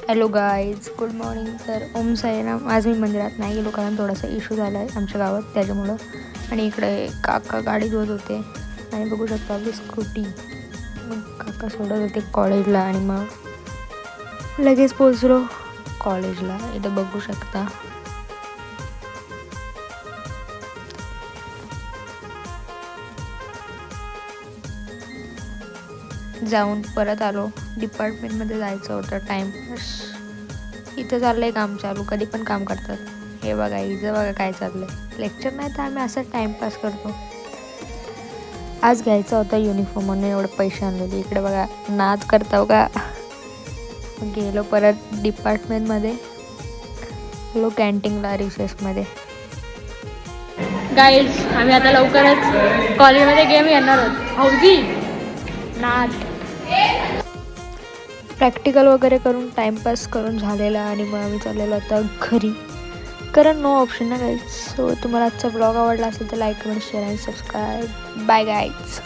Hello guys, good morning. तर ओम साईराम. आज मी मंदिरात नाही गेलो कारण थोडासा इश्यू झाला आहे आमच्या गावात त्याच्यामुळं. आणि इकडे काका गाडी धुवत होते आणि बघू शकता आपली स्कूटी. मग काका सोडत होते कॉलेजला आणि मग लगेच पोचलो कॉलेजला. इथं बघू शकता जाऊन परत आलो. डिपार्टमेंटमध्ये जायचं होतं टाईमपास. इथं चाललं आहे काम चालू, कधी पण काम करतात. हे बघा इथं बघा काय चाललं आहे. लेक्चर नाही तर आम्ही असं टाईमपास करतो. आज घ्यायचा होता युनिफॉर्म म्हणून एवढे पैसे आणलेले. इकडे बघा नाद करता का. गेलो परत डिपार्टमेंटमध्ये, गेलो कॅन्टीनला रिसेसमध्ये. गाईज आम्ही आता लवकरच कॉलेजमध्ये गेम येणार आहोत. हौजी नाद प्रॅक्टिकल वगैरे करून टाईमपास करून झालेला आणि मग आम्ही चाललेलो आता घरी. कारण नो ऑप्शन ना गाईज. सो तुम्हाला आजचा ब्लॉग आवडला असेल तर लाईक कमेंट शेअर आणि सबस्क्राईब. Bye guys.